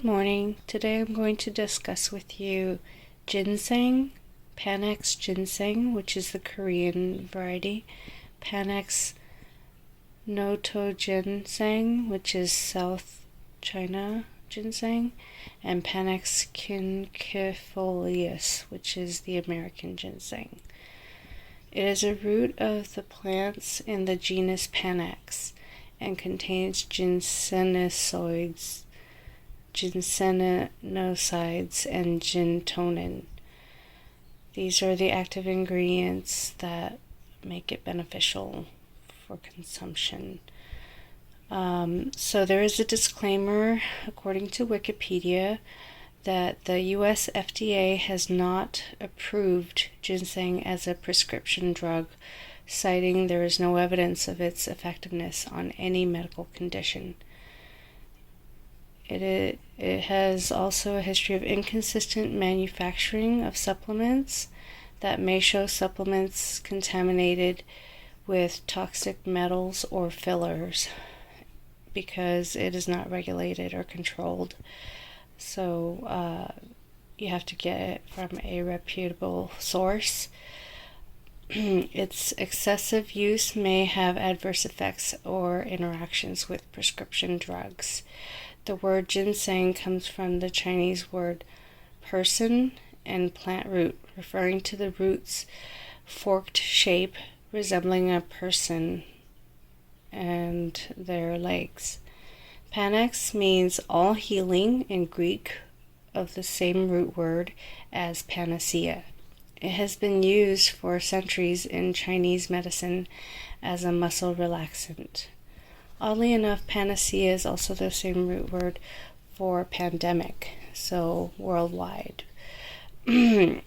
morning. Today I'm going to discuss with you ginseng, Panax ginseng, which is the Korean variety, Panax noto ginseng, which is South China ginseng, and Panax quinquefolius, which is the American ginseng. It is a root of the plants in the genus Panax and contains ginsenosides, and gintonin. These are the active ingredients that make it beneficial for consumption. So there is a disclaimer, according to Wikipedia, that the US FDA has not approved ginseng as a prescription drug, citing there is no evidence of its effectiveness on any medical condition. It has also a history of inconsistent manufacturing of supplements that may show supplements contaminated with toxic metals or fillers because it is not regulated or controlled. So you have to get it from a reputable source. Its excessive use may have adverse effects or interactions with prescription drugs. The word ginseng comes from the Chinese word person and plant root, referring to the root's forked shape resembling a person and their legs. Panax means all healing in Greek, of the same root word as panacea. It has been used for centuries in Chinese medicine as a muscle relaxant. Oddly enough, panacea is also the same root word for pandemic, so worldwide. In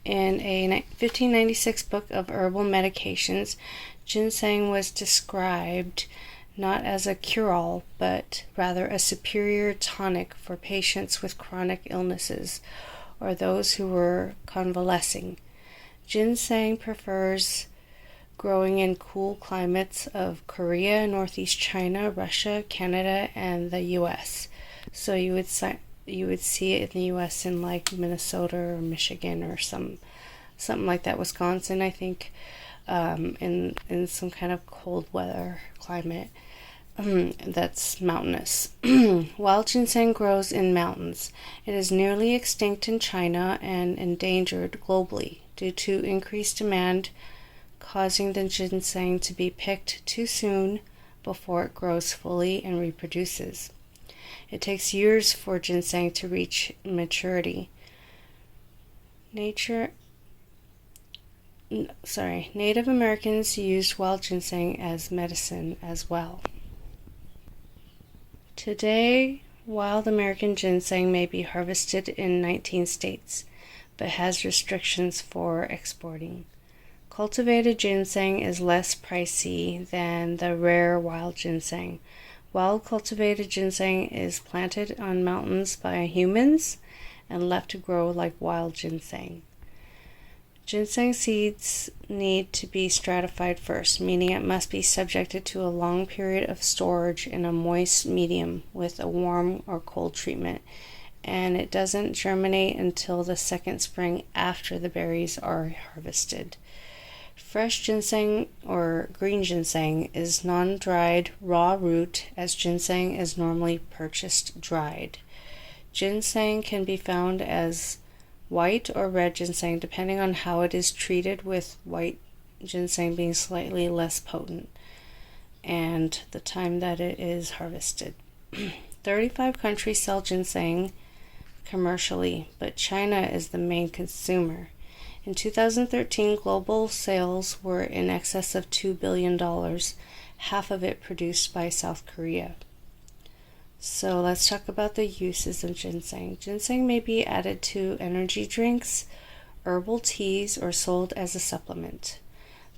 a 1596 book of herbal medications, ginseng was described not as a cure-all, but rather a superior tonic for patients with chronic illnesses or those who were convalescing. Ginseng prefers growing in cool climates of Korea, Northeast China, Russia, Canada, and the U.S. So you would see it in the U.S. in like Minnesota or Michigan or something like that, Wisconsin, I think, in some kind of cold weather climate that's mountainous. Wild ginseng grows in mountains. It is nearly extinct in China and endangered globally due to increased demand, causing the ginseng to be picked too soon before it grows fully and reproduces. It takes years for ginseng to reach maturity. Native Americans used wild ginseng as medicine as well. Today, wild American ginseng may be harvested in 19 states, but has restrictions for exporting. Cultivated ginseng is less pricey than the rare wild ginseng. Wild cultivated ginseng is planted on mountains by humans and left to grow like wild ginseng. Ginseng seeds need to be stratified first, meaning it must be subjected to a long period of storage in a moist medium with a warm or cold treatment, and it doesn't germinate until the second spring after the berries are harvested. Fresh ginseng or green ginseng is non-dried raw root, as ginseng is normally purchased dried. Ginseng can be found as white or red ginseng depending on how it is treated, with white ginseng being slightly less potent and the time that it is harvested. 35 countries sell ginseng commercially, but China is the main consumer. In 2013, global sales were in excess of $2 billion, half of it produced by South Korea. So let's talk about the uses of ginseng. Ginseng may be added to energy drinks, herbal teas, or sold as a supplement.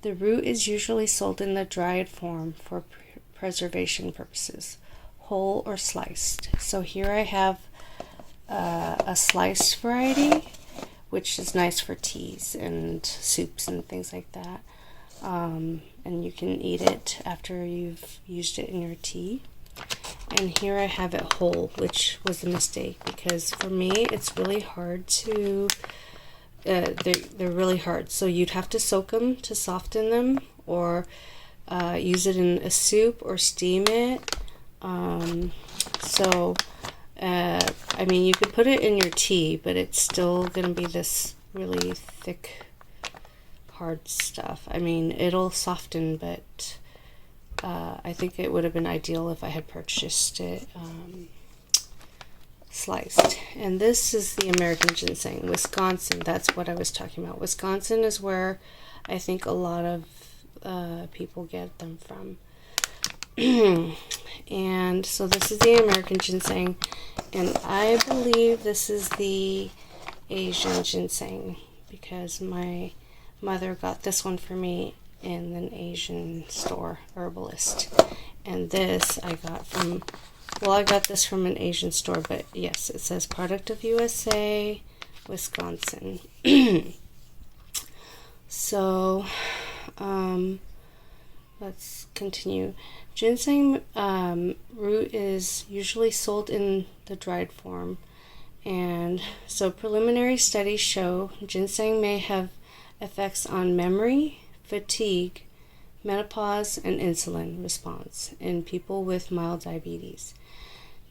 The root is usually sold in the dried form for preservation purposes, whole or sliced. So here I have a sliced variety, which is nice for teas and soups and things like that. And you can eat it after you've used it in your tea. And here I have it whole, which was a mistake, because for me it's really hard to, they're really hard. So you'd have to soak them to soften them, or use it in a soup or steam it. I mean, you could put it in your tea, but it's still going to be this really thick, hard stuff. I mean, it'll soften, but I think it would have been ideal if I had purchased it sliced. And this is the American ginseng, Wisconsin. That's what I was talking about. Wisconsin is where I think a lot of people get them from. And so this is the American ginseng, and I believe this is the Asian ginseng, because my mother got this one for me in an Asian store, herbalist. And this I got from, well, I got this from an Asian store, but yes, it says product of USA, Wisconsin. So let's continue. Ginseng root is usually sold in the dried form, and so preliminary studies show ginseng may have effects on memory, fatigue, menopause, and insulin response in people with mild diabetes.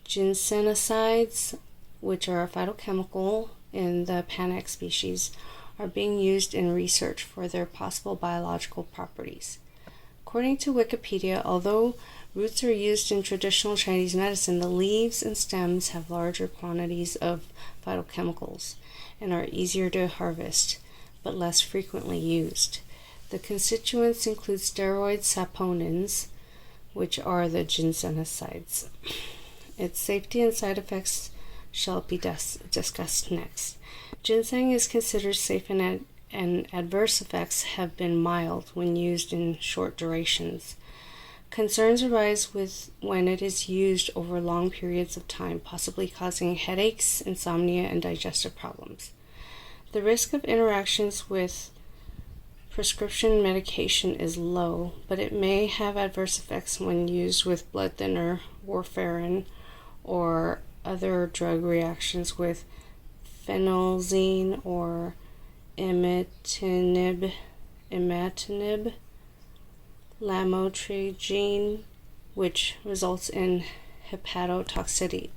Ginsenosides, which are a phytochemical in the Panax species, are being used in research for their possible biological properties. According to Wikipedia, although roots are used in traditional Chinese medicine, the leaves and stems have larger quantities of phytochemicals and are easier to harvest, but less frequently used. The constituents include steroid saponins, which are the ginsenosides. Its safety and side effects shall be discussed next. Ginseng is considered safe, and adverse effects have been mild when used in short durations. Concerns arise when it is used over long periods of time, possibly causing headaches, insomnia, and digestive problems. The risk of interactions with prescription medication is low, but it may have adverse effects when used with blood thinner, warfarin, or other drug reactions with phenolzine or imatinib, lamotrigine, which results in hepatotoxicity.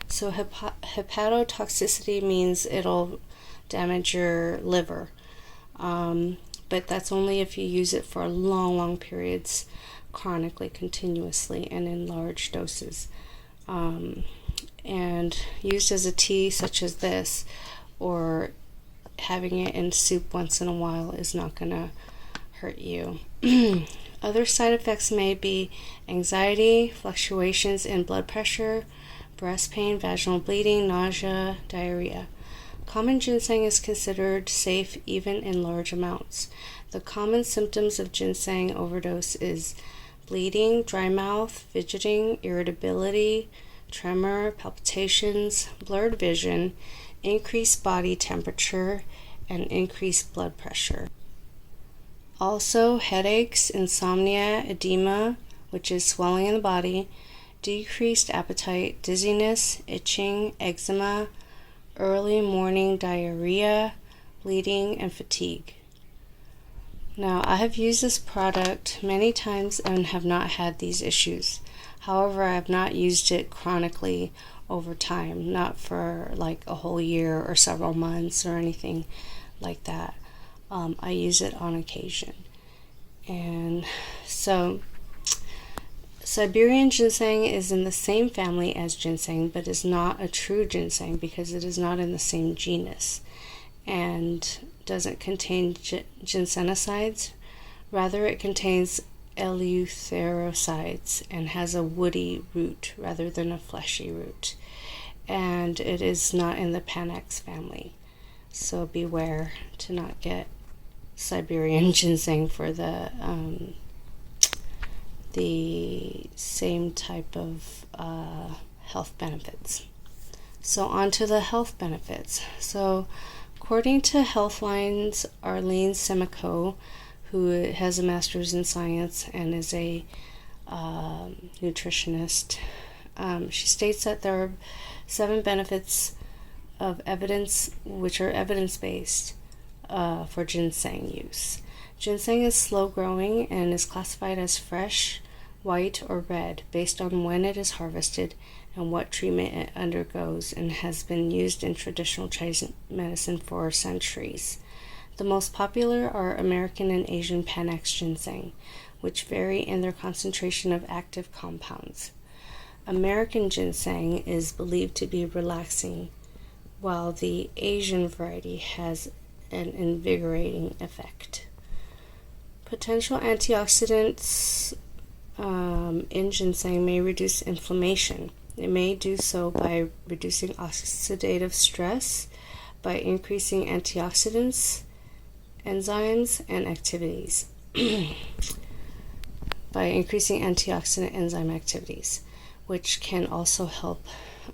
So hepatotoxicity means it'll damage your liver, but that's only if you use it for long periods, chronically, continuously, and in large doses. And used as a tea such as this, or having it in soup once in a while, is not going to hurt you. Other side effects may be anxiety, fluctuations in blood pressure, breast pain, vaginal bleeding, nausea, diarrhea. Common ginseng is considered safe even in large amounts. The common symptoms of ginseng overdose is bleeding, dry mouth, fidgeting, irritability, tremor, palpitations, blurred vision, increased body temperature, and increased blood pressure. Also, headaches, insomnia, edema, which is swelling in the body, decreased appetite, dizziness, itching, eczema, early morning diarrhea, bleeding, and fatigue. Now, I have used this product many times and have not had these issues. However, I have not used it chronically over time, not for like a whole year or several months or anything like that. I use it on occasion. And so Siberian ginseng is in the same family as ginseng, but is not a true ginseng because it is not in the same genus and doesn't contain ginsenosides. Rather, it contains eleutherosides and has a woody root rather than a fleshy root. And it is not in the Panax family. So beware to not get Siberian ginseng for the same type of health benefits. So on to the health benefits. So according to Healthline's Arlene Semico, who has a master's in science and is a nutritionist. She states that there are 7 benefits of evidence, which are evidence-based for ginseng use. Ginseng is slow growing and is classified as fresh, white, or red based on when it is harvested and what treatment it undergoes, and has been used in traditional Chinese medicine for centuries. The most popular are American and Asian Panax ginseng, which vary in their concentration of active compounds. American ginseng is believed to be relaxing, while the Asian variety has an invigorating effect. Potential antioxidants in ginseng may reduce inflammation. It may do so by reducing oxidative stress, by increasing antioxidants, enzymes, and activities. By increasing antioxidant enzyme activities, which can also help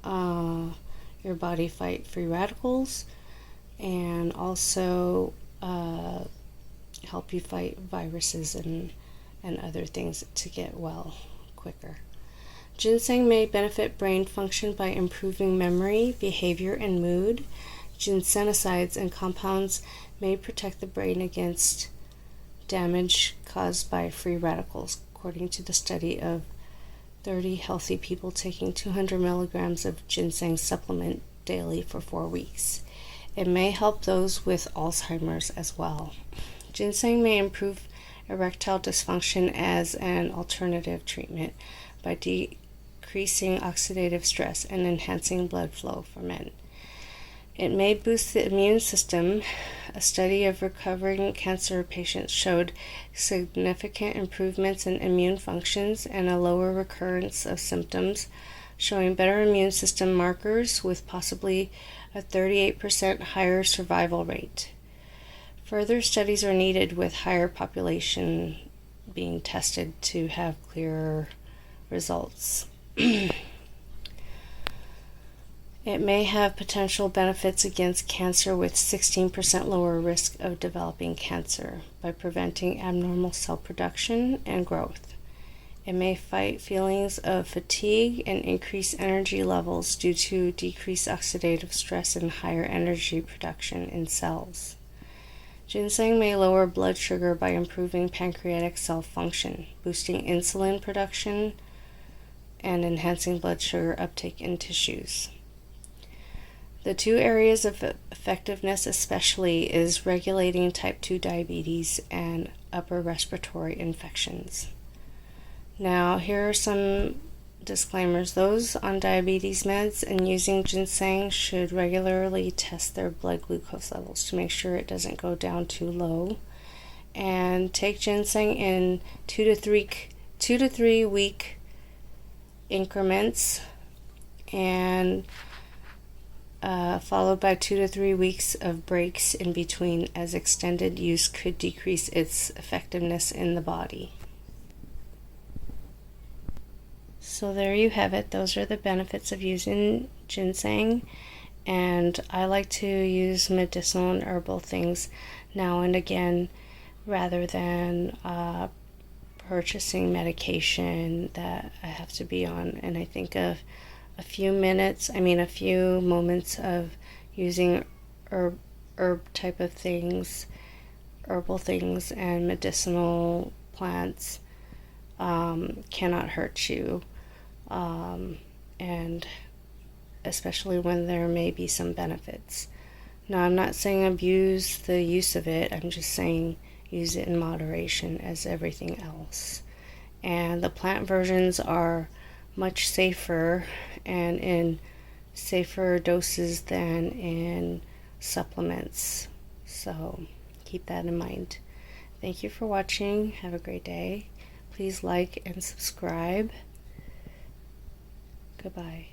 your body fight free radicals and also help you fight viruses and other things to get well quicker. Ginseng may benefit brain function by improving memory, behavior, and mood. Ginsenosides and compounds may protect the brain against damage caused by free radicals, according to the study of 30 healthy people taking 200 milligrams of ginseng supplement daily for 4 weeks. It may help those with Alzheimer's as well. Ginseng may improve erectile dysfunction as an alternative treatment by decreasing oxidative stress and enhancing blood flow for men. It may boost the immune system. A study of recovering cancer patients showed significant improvements in immune functions and a lower recurrence of symptoms, showing better immune system markers with possibly a 38% higher survival rate. Further studies are needed with higher population being tested to have clearer results. It may have potential benefits against cancer with 16% lower risk of developing cancer by preventing abnormal cell production and growth. It may fight feelings of fatigue and increase energy levels due to decreased oxidative stress and higher energy production in cells. Ginseng may lower blood sugar by improving pancreatic cell function, boosting insulin production, and enhancing blood sugar uptake in tissues. The 2 areas of effectiveness especially is regulating type 2 diabetes and upper respiratory infections. Now, here are some disclaimers. Those on diabetes meds and using ginseng should regularly test their blood glucose levels to make sure it doesn't go down too low, and take ginseng in 2 to 3 week increments, and followed by 2 to 3 weeks of breaks in between, as extended use could decrease its effectiveness in the body. So there you have it. Those are the benefits of using ginseng, and I like to use medicinal and herbal things now and again rather than purchasing medication that I have to be on. And I think a few moments of using herb type of things, herbal things, and medicinal plants cannot hurt you, and especially when there may be some benefits. Now, I'm not saying abuse the use of it, I'm just saying use it in moderation as everything else. And the plant versions are much safer and in safer doses than in supplements. So keep that in mind. Thank you for watching. Have a great day. Please like and subscribe. Goodbye.